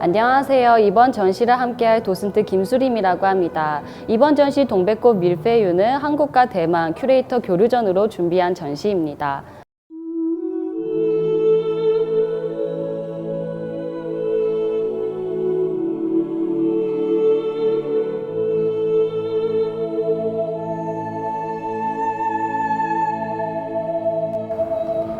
안녕하세요. 이번 전시를 함께할 도슨트 김수림이라고 합니다. 이번 전시 동백꽃 밀푀유는 한국과 대만 큐레이터 교류전으로 준비한 전시입니다.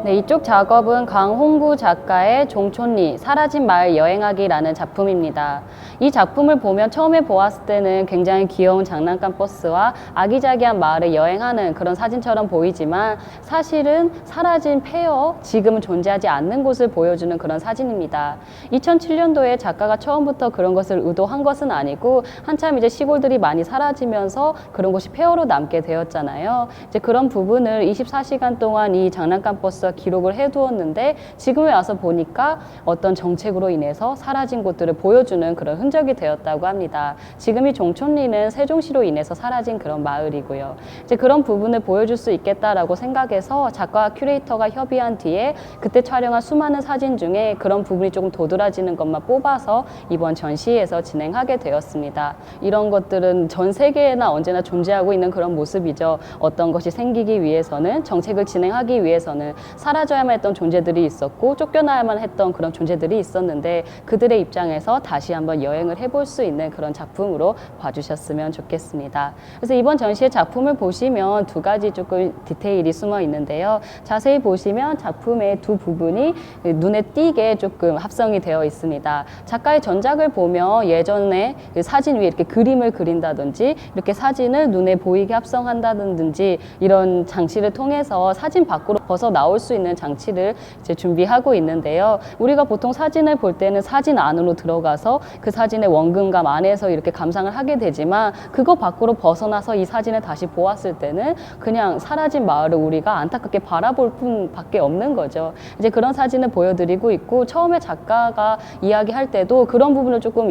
네, 이쪽 작업은 강홍구 작가의 종촌리 사라진 마을 여행하기라는 작품입니다. 이 작품을 보면 처음에 보았을 때는 굉장히 귀여운 장난감 버스와 아기자기한 마을을 여행하는 그런 사진처럼 보이지만 사실은 사라진 폐허, 지금은 존재하지 않는 곳을 보여주는 그런 사진입니다. 2007년도에 작가가 처음부터 그런 것을 의도한 것은 아니고 한참 이제 시골들이 많이 사라지면서 그런 곳이 폐허로 남게 되었잖아요. 이제 그런 부분을 24시간 동안 이 장난감 버스와 기록을 해두었는데 지금에 와서 보니까 어떤 정책으로 인해서 사라진 곳들을 보여주는 그런 흔적이 되었다고 합니다. 지금 이 종촌리는 세종시로 인해서 사라진 그런 마을이고요. 이제 그런 부분을 보여줄 수 있겠다라고 생각해서 작가와 큐레이터가 협의한 뒤에 그때 촬영한 수많은 사진 중에 그런 부분이 조금 도드라지는 것만 뽑아서 이번 전시에서 진행하게 되었습니다. 이런 것들은 전 세계에나 언제나 존재하고 있는 그런 모습이죠. 어떤 것이 생기기 위해서는 정책을 진행하기 위해서는 사라져야만 했던 존재들이 있었고 쫓겨나야만 했던 그런 존재들이 있었는데 그들의 입장에서 다시 한번 여행을 해볼 수 있는 그런 작품으로 봐주셨으면 좋겠습니다. 그래서 이번 전시의 작품을 보시면 두 가지 조금 디테일이 숨어 있는데요. 자세히 보시면 작품의 두 부분이 눈에 띄게 조금 합성이 되어 있습니다. 작가의 전작을 보면 예전에 사진 위에 이렇게 그림을 그린다든지 이렇게 사진을 눈에 보이게 합성한다든지 이런 장치를 통해서 사진 밖으로 벗어 나올 수 있는 장치를 이제 준비하고 있는데요. 우리가 보통 사진을 볼 때는 사진 안으로 들어가서 그 사진의 원근감 안에서 이렇게 감상을 하게 되지만 그거 밖으로 벗어나서 이 사진을 다시 보았을 때는 그냥 사라진 마을을 우리가 안타깝게 바라볼 뿐밖에 없는 거죠. 이제 그런 사진을 보여드리고 있고 처음에 작가가 이야기할 때도 그런 부분을 조금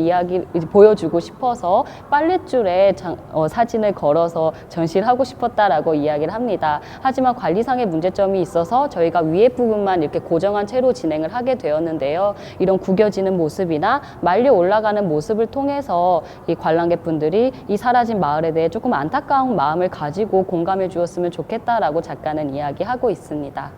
보여주고 싶어서 빨랫줄에 사진을 걸어서 전시를 하고 싶었다라고 이야기를 합니다. 하지만 관리상의 문제점이 있어서 저희가 위에 부분만 이렇게 고정한 채로 진행을 하게 되었는데요. 이런 구겨지는 모습이나 말려 올라가는 모습을 통해서 이 관람객분들이 이 사라진 마을에 대해 조금 안타까운 마음을 가지고 공감해 주었으면 좋겠다라고 작가는 이야기하고 있습니다.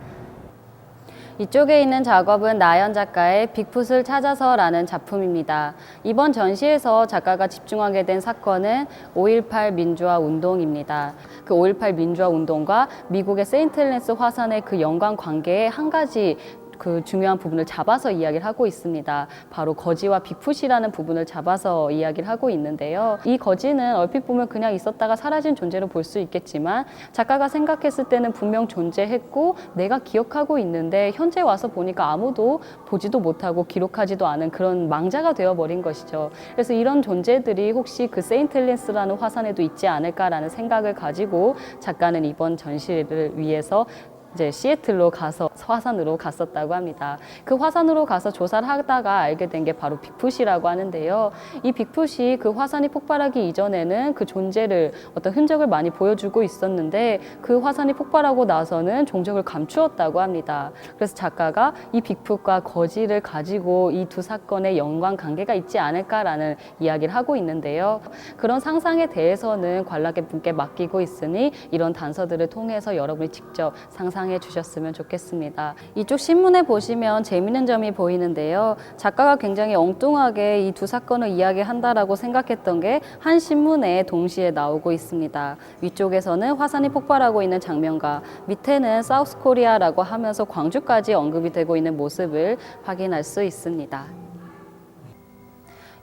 이쪽에 있는 작업은 나연 작가의 빅풋을 찾아서라는 작품입니다. 이번 전시에서 작가가 집중하게 된 사건은 5.18 민주화 운동입니다. 그 5.18 민주화 운동과 미국의 세인트 헬렌스 화산의 그 연관 관계에 한 가지 그 중요한 부분을 잡아서 이야기를 하고 있습니다. 바로 거지와 빅풋이라는 부분을 잡아서 이야기를 하고 있는데요. 이 거지는 얼핏 보면 그냥 있었다가 사라진 존재로 볼 수 있겠지만 작가가 생각했을 때는 분명 존재했고 내가 기억하고 있는데 현재 와서 보니까 아무도 보지도 못하고 기록하지도 않은 그런 망자가 되어버린 것이죠. 그래서 이런 존재들이 혹시 그 세인트 헬렌스라는 화산에도 있지 않을까라는 생각을 가지고 작가는 이번 전시를 위해서 이제 시애틀로 가서 화산으로 갔었다고 합니다. 그 화산으로 가서 조사를 하다가 알게 된 게 바로 빅풋이라고 하는데요. 이 빅풋이 그 화산이 폭발하기 이전에는 그 존재를 어떤 흔적을 많이 보여주고 있었는데 그 화산이 폭발하고 나서는 종적을 감추었다고 합니다. 그래서 작가가 이 빅풋과 거지를 가지고 이 두 사건의 연관 관계가 있지 않을까라는 이야기를 하고 있는데요. 그런 상상에 대해서는 관람객분께 맡기고 있으니 이런 단서들을 통해서 여러분이 직접 상상해 주셨으면 좋겠습니다. 이쪽 신문에 보시면 재미있는 점이 보이는데요. 작가가 굉장히 엉뚱하게 이 두 사건을 이야기한다라고 생각했던 게 한 신문에 동시에 나오고 있습니다. 위쪽에서는 화산이 폭발하고 있는 장면과 밑에는 사우스 코리아라고 하면서 광주까지 언급이 되고 있는 모습을 확인할 수 있습니다.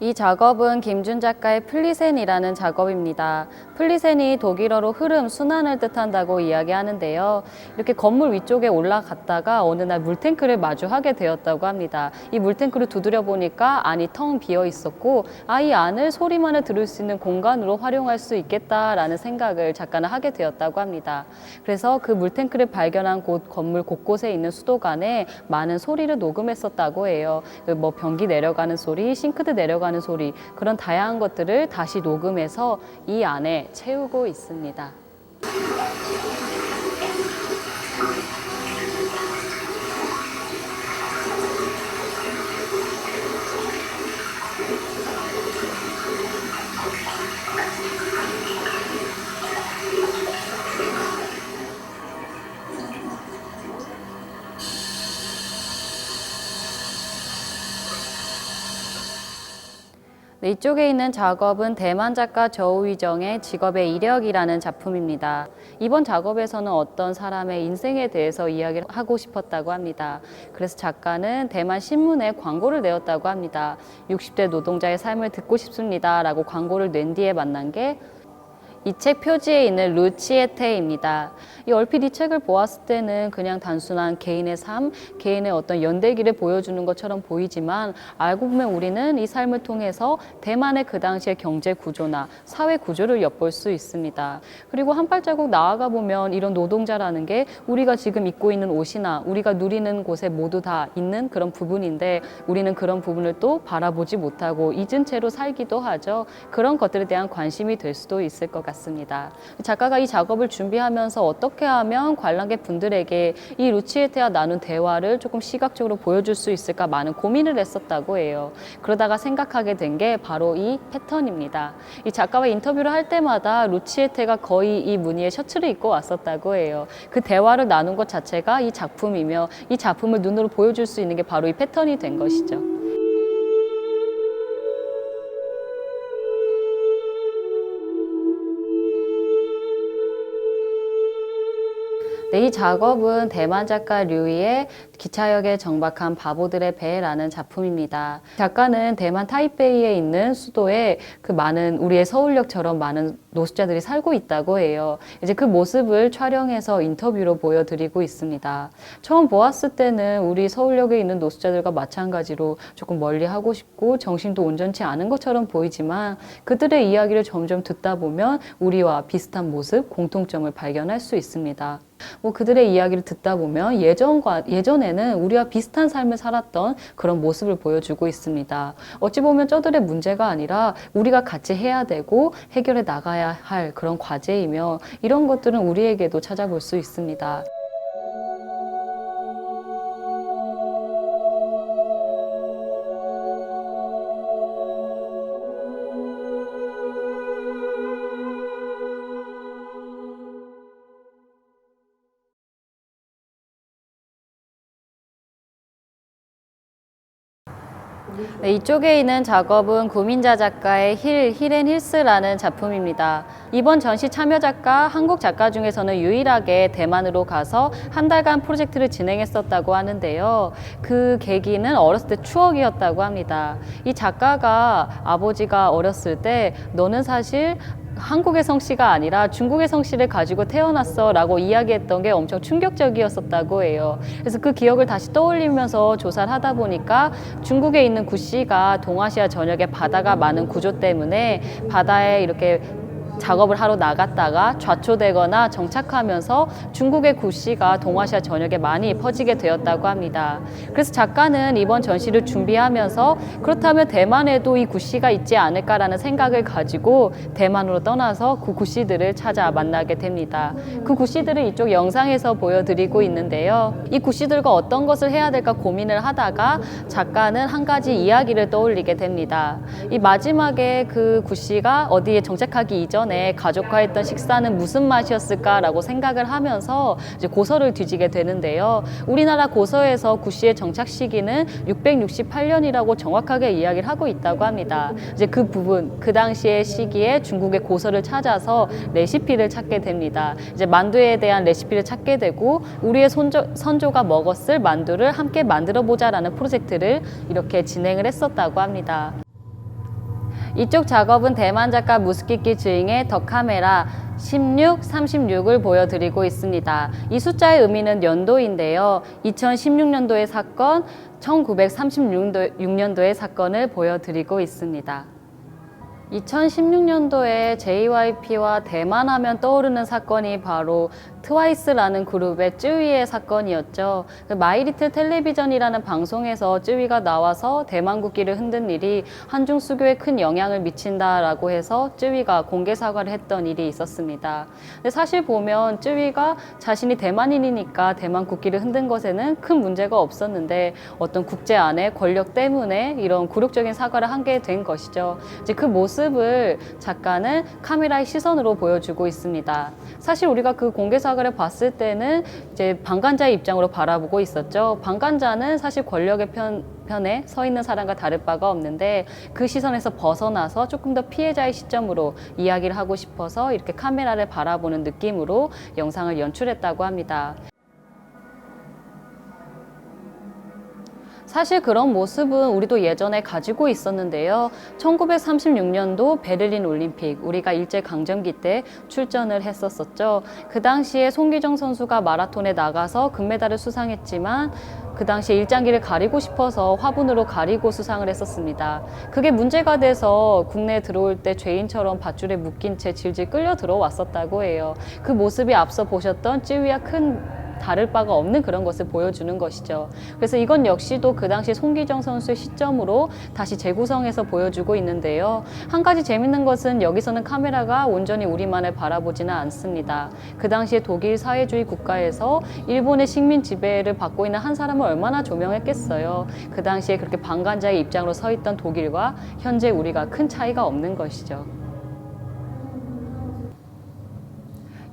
이 작업은 김준 작가의 플리센이라는 작업입니다. 플리센이 독일어로 흐름, 순환을 뜻한다고 이야기하는데요. 이렇게 건물 위쪽에 올라갔다가 어느 날 물탱크를 마주하게 되었다고 합니다. 이 물탱크를 두드려 보니까 안이 텅 비어 있었고 이 안을 소리만을 들을 수 있는 공간으로 활용할 수 있겠다라는 생각을 작가는 하게 되었다고 합니다. 그래서 그 물탱크를 발견한 곳 건물 곳곳에 있는 수도관에 많은 소리를 녹음했었다고 해요. 뭐 변기 내려가는 소리, 싱크대 내려가는 소리, 그런 다양한 것들을 다시 녹음해서 이 안에 채우고 있습니다. 네, 이쪽에 있는 작업은 대만 작가 저우위정의 직업의 이력이라는 작품입니다. 이번 작업에서는 어떤 사람의 인생에 대해서 이야기를 하고 싶었다고 합니다. 그래서 작가는 대만 신문에 광고를 내었다고 합니다. 60대 노동자의 삶을 듣고 싶습니다 라고 광고를 낸 뒤에 만난 게 이 책 표지에 있는 루치에테입니다. 이 얼핏 이 책을 보았을 때는 그냥 단순한 개인의 삶, 개인의 어떤 연대기를 보여주는 것처럼 보이지만 알고 보면 우리는 이 삶을 통해서 대만의 그 당시의 경제 구조나 사회 구조를 엿볼 수 있습니다. 그리고 한 발자국 나아가 보면 이런 노동자라는 게 우리가 지금 입고 있는 옷이나 우리가 누리는 곳에 모두 다 있는 그런 부분인데 우리는 그런 부분을 또 바라보지 못하고 잊은 채로 살기도 하죠. 그런 것들에 대한 관심이 될 수도 있을 것 같습니다. 작가가 이 작업을 준비하면서 어떻게 하면 관람객 분들에게 이 루치에테와 나눈 대화를 조금 시각적으로 보여줄 수 있을까 많은 고민을 했었다고 해요. 그러다가 생각하게 된 게 바로 이 패턴입니다. 이 작가와 인터뷰를 할 때마다 루치에테가 거의 이 무늬의 셔츠를 입고 왔었다고 해요. 그 대화를 나눈 것 자체가 이 작품이며 이 작품을 눈으로 보여줄 수 있는 게 바로 이 패턴이 된 것이죠. 네, 이 작업은 대만 작가 류이의 기차역에 정박한 바보들의 배라는 작품입니다. 작가는 대만 타이베이에 있는 수도에 그 많은 우리의 서울역처럼 많은 노숙자들이 살고 있다고 해요. 이제 그 모습을 촬영해서 인터뷰로 보여드리고 있습니다. 처음 보았을 때는 우리 서울역에 있는 노숙자들과 마찬가지로 조금 멀리하고 싶고 정신도 온전치 않은 것처럼 보이지만 그들의 이야기를 점점 듣다 보면 우리와 비슷한 모습, 공통점을 발견할 수 있습니다. 그들의 이야기를 듣다 보면 예전에는 우리와 비슷한 삶을 살았던 그런 모습을 보여주고 있습니다. 어찌 보면 저들의 문제가 아니라 우리가 같이 해야 되고 해결해 나가야 할 그런 과제이며 이런 것들은 우리에게도 찾아볼 수 있습니다. 네, 이쪽에 있는 작업은 구민자 작가의 힐앤힐스라는 작품입니다. 이번 전시 참여 작가, 한국 작가 중에서는 유일하게 대만으로 가서 한 달간 프로젝트를 진행했었다고 하는데요. 그 계기는 어렸을 때 추억이었다고 합니다. 이 작가가 아버지가 어렸을 때 너는 사실 한국의 성씨가 아니라 중국의 성씨를 가지고 태어났어 라고 이야기했던 게 엄청 충격적이었었다고 해요. 그래서 그 기억을 다시 떠올리면서 조사를 하다 보니까 중국에 있는 구씨가 동아시아 전역에 바다가 많은 구조 때문에 바다에 이렇게 작업을 하러 나갔다가 좌초되거나 정착하면서 중국의 구씨가 동아시아 전역에 많이 퍼지게 되었다고 합니다. 그래서 작가는 이번 전시를 준비하면서 그렇다면 대만에도 이 구씨가 있지 않을까라는 생각을 가지고 대만으로 떠나서 그 구씨들을 찾아 만나게 됩니다. 그 구씨들을 이쪽 영상에서 보여드리고 있는데요. 이 구씨들과 어떤 것을 해야 될까 고민을 하다가 작가는 한 가지 이야기를 떠올리게 됩니다. 이 마지막에 그 구씨가 어디에 정착하기 이전에 가족과 했던 식사는 무슨 맛이었을까라고 생각을 하면서 이제 고서를 뒤지게 되는데요. 우리나라 고서에서 구씨의 정착 시기는 668년이라고 정확하게 이야기를 하고 있다고 합니다. 이제 그 부분, 그 당시의 시기에 중국의 고서를 찾아서 레시피를 찾게 됩니다. 이제 만두에 대한 레시피를 찾게 되고 우리의 선조가 먹었을 만두를 함께 만들어 보자라는 프로젝트를 이렇게 진행을 했었다고 합니다. 이쪽 작업은 대만 작가 무스키키 주잉의 더 카메라 16, 36을 보여드리고 있습니다. 이 숫자의 의미는 연도인데요. 2016년도의 사건, 1936년도의 사건을 보여드리고 있습니다. 2016년도에 JYP와 대만 하면 떠오르는 사건이 바로 트와이스라는 그룹의 쯔위의 사건이었죠. 그 마이리틀 텔레비전이라는 방송에서 쯔위가 나와서 대만 국기를 흔든 일이 한중 수교에 큰 영향을 미친다라고 해서 쯔위가 공개 사과를 했던 일이 있었습니다. 근데 사실 보면 쯔위가 자신이 대만인이니까 대만 국기를 흔든 것에는 큰 문제가 없었는데 어떤 국제 안의 권력 때문에 이런 굴욕적인 사과를 하게 된 것이죠. 이제 그 모습을 작가는 카메라의 시선으로 보여주고 있습니다. 사실 우리가 그 공개 사과 사각을 봤을 때는 이제 방관자의 입장으로 바라보고 있었죠. 방관자는 사실 권력의 편에 서 있는 사람과 다를 바가 없는데 그 시선에서 벗어나서 조금 더 피해자의 시점으로 이야기를 하고 싶어서 이렇게 카메라를 바라보는 느낌으로 영상을 연출했다고 합니다. 사실 그런 모습은 우리도 예전에 가지고 있었는데요. 1936년도 베를린 올림픽, 우리가 일제강점기 때 출전을 했었었죠. 그 당시에 송기정 선수가 마라톤에 나가서 금메달을 수상했지만 그 당시에 일장기를 가리고 싶어서 화분으로 가리고 수상을 했었습니다. 그게 문제가 돼서 국내에 들어올 때 죄인처럼 밧줄에 묶인 채 질질 끌려 들어왔었다고 해요. 그 모습이 앞서 보셨던 찌위와 큰 다를 바가 없는 그런 것을 보여주는 것이죠. 그래서 이건 역시도 그 당시 송기정 선수의 시점으로 다시 재구성해서 보여주고 있는데요. 한 가지 재밌는 것은 여기서는 카메라가 온전히 우리만을 바라보지는 않습니다. 그 당시에 독일 사회주의 국가에서 일본의 식민 지배를 받고 있는 한 사람을 얼마나 조명했겠어요. 그 당시에 그렇게 방관자의 입장으로 서 있던 독일과 현재 우리가 큰 차이가 없는 것이죠.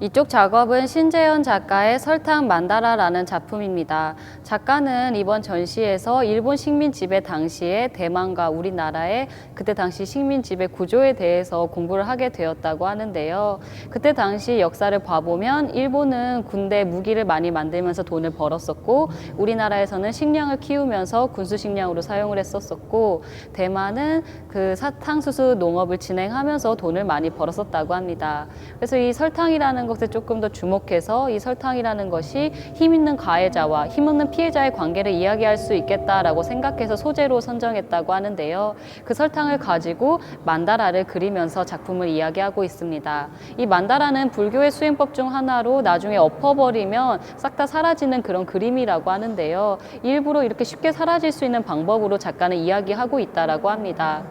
이쪽 작업은 신재현 작가의 설탕 만다라라는 작품입니다. 작가는 이번 전시에서 일본 식민 지배 당시에 대만과 우리나라의 그때 당시 식민 지배 구조에 대해서 공부를 하게 되었다고 하는데요. 그때 당시 역사를 봐보면 일본은 군대 무기를 많이 만들면서 돈을 벌었었고 우리나라에서는 식량을 키우면서 군수 식량으로 사용을 했었었고 대만은 그 사탕수수 농업을 진행하면서 돈을 많이 벌었었다고 합니다. 그래서 이 설탕이라는 것에 조금 더 주목해서 이 설탕이라는 것이 힘 있는 가해자와 힘 없는 피해자의 관계를 이야기할 수 있겠다라고 생각해서 소재로 선정했다고 하는데요. 그 설탕을 가지고 만다라를 그리면서 작품을 이야기하고 있습니다. 이 만다라는 불교의 수행법 중 하나로 나중에 엎어버리면 싹 다 사라지는 그런 그림이라고 하는데요. 일부러 이렇게 쉽게 사라질 수 있는 방법으로 작가는 이야기하고 있다라고 합니다.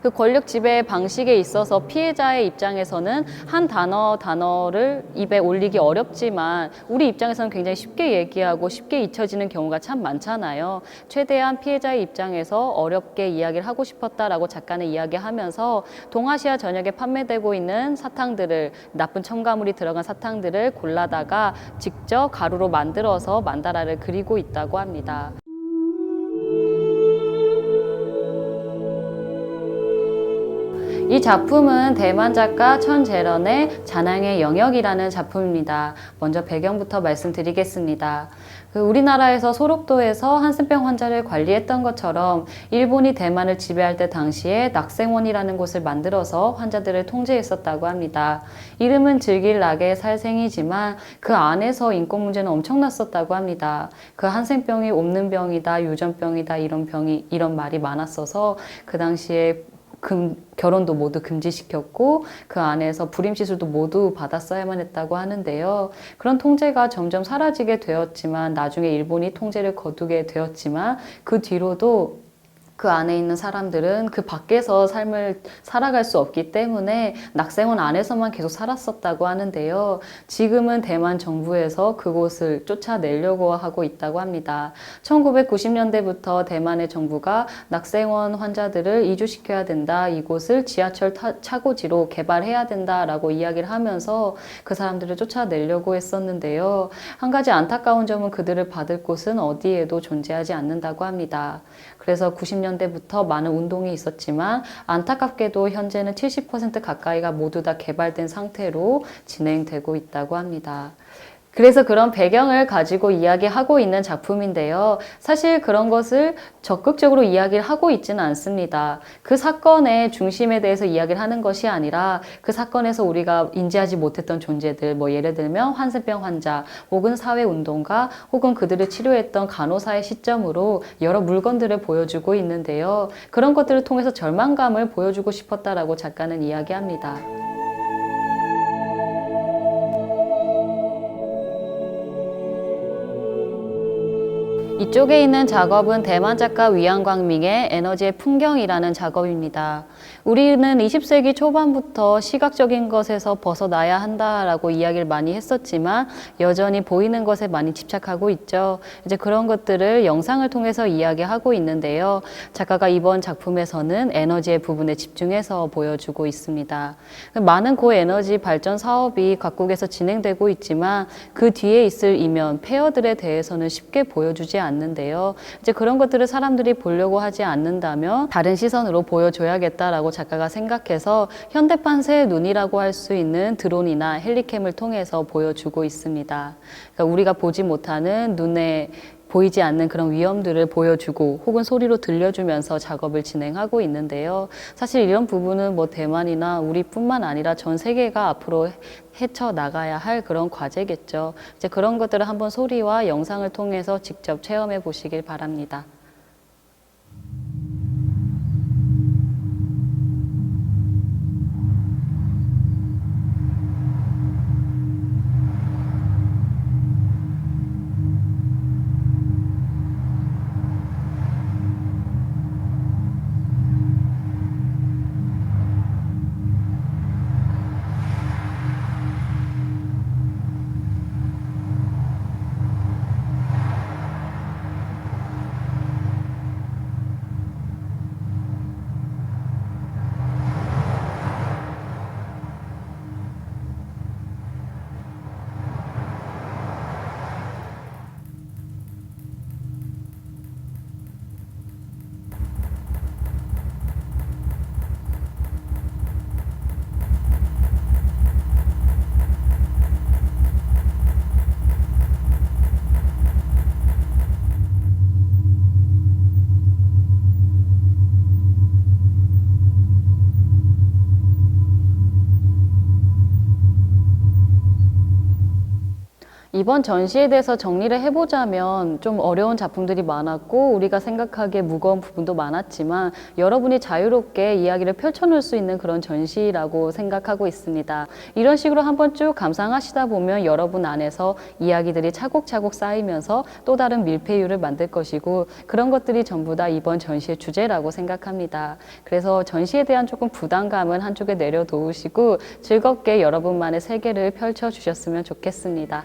그 권력 지배 방식에 있어서 피해자의 입장에서는 한 단어를 입에 올리기 어렵지만 우리 입장에서는 굉장히 쉽게 얘기하고 쉽게 잊혀지는 경우가 참 많잖아요. 최대한 피해자의 입장에서 어렵게 이야기를 하고 싶었다라고 작가는 이야기하면서 동아시아 전역에 판매되고 있는 사탕들을 나쁜 첨가물이 들어간 사탕들을 골라다가 직접 가루로 만들어서 만다라를 그리고 있다고 합니다. 이 작품은 대만 작가 천재런의 잔항의 영역이라는 작품입니다. 먼저 배경부터 말씀드리겠습니다. 우리나라에서 소록도에서 한센병 환자를 관리했던 것처럼 일본이 대만을 지배할 때 당시에 낙생원이라는 곳을 만들어서 환자들을 통제했었다고 합니다. 이름은 즐길락의 살생이지만 그 안에서 인권 문제는 엄청났었다고 합니다. 그 한센병이 옵는 병이다, 유전병이다 이런 말이 많았어서 그 당시에 결혼도 모두 금지시켰고 그 안에서 불임시술도 모두 받았어야만 했다고 하는데요. 그런 통제가 점점 사라지게 되었지만 나중에 일본이 통제를 거두게 되었지만 그 뒤로도 그 안에 있는 사람들은 그 밖에서 삶을 살아갈 수 없기 때문에 낙생원 안에서만 계속 살았었다고 하는데요. 지금은 대만 정부에서 그곳을 쫓아내려고 하고 있다고 합니다. 1990년대부터 대만의 정부가 낙생원 환자들을 이주시켜야 된다. 이곳을 지하철 차고지로 개발해야 된다라고 이야기를 하면서 그 사람들을 쫓아내려고 했었는데요. 한 가지 안타까운 점은 그들을 받을 곳은 어디에도 존재하지 않는다고 합니다. 그래서 90년대부터 많은 운동이 있었지만 안타깝게도 현재는 70% 가까이가 모두 다 개발된 상태로 진행되고 있다고 합니다. 그래서 그런 배경을 가지고 이야기하고 있는 작품인데요. 사실 그런 것을 적극적으로 이야기를 하고 있지는 않습니다. 그 사건의 중심에 대해서 이야기를 하는 것이 아니라 그 사건에서 우리가 인지하지 못했던 존재들, 예를 들면 한센병 환자 혹은 사회운동가 혹은 그들을 치료했던 간호사의 시점으로 여러 물건들을 보여주고 있는데요. 그런 것들을 통해서 절망감을 보여주고 싶었다라고 작가는 이야기합니다. 이쪽에 있는 작업은 대만 작가 위안광밍의 에너지의 풍경이라는 작업입니다. 우리는 20세기 초반부터 시각적인 것에서 벗어나야 한다라고 이야기를 많이 했었지만 여전히 보이는 것에 많이 집착하고 있죠. 이제 그런 것들을 영상을 통해서 이야기하고 있는데요. 작가가 이번 작품에서는 에너지의 부분에 집중해서 보여주고 있습니다. 많은 고에너지 발전 사업이 각국에서 진행되고 있지만 그 뒤에 있을 이면, 폐허들에 대해서는 쉽게 보여주지 않는데요. 이제 그런 것들을 사람들이 보려고 하지 않는다면 다른 시선으로 보여줘야겠다라고 작가가 생각해서 현대판 새의 눈이라고 할 수 있는 드론이나 헬리캠을 통해서 보여주고 있습니다. 그러니까 우리가 보지 못하는 눈에 보이지 않는 그런 위험들을 보여주고 혹은 소리로 들려주면서 작업을 진행하고 있는데요. 사실 이런 부분은 뭐 대만이나 우리뿐만 아니라 전 세계가 앞으로 헤쳐나가야 할 그런 과제겠죠. 이제 그런 것들을 한번 소리와 영상을 통해서 직접 체험해 보시길 바랍니다. 이번 전시에 대해서 정리를 해보자면 좀 어려운 작품들이 많았고 우리가 생각하기에 무거운 부분도 많았지만 여러분이 자유롭게 이야기를 펼쳐놓을 수 있는 그런 전시라고 생각하고 있습니다. 이런 식으로 한번 쭉 감상하시다 보면 여러분 안에서 이야기들이 차곡차곡 쌓이면서 또 다른 밀폐율을 만들 것이고 그런 것들이 전부 다 이번 전시의 주제라고 생각합니다. 그래서 전시에 대한 조금 부담감은 한쪽에 내려놓으시고 즐겁게 여러분만의 세계를 펼쳐주셨으면 좋겠습니다.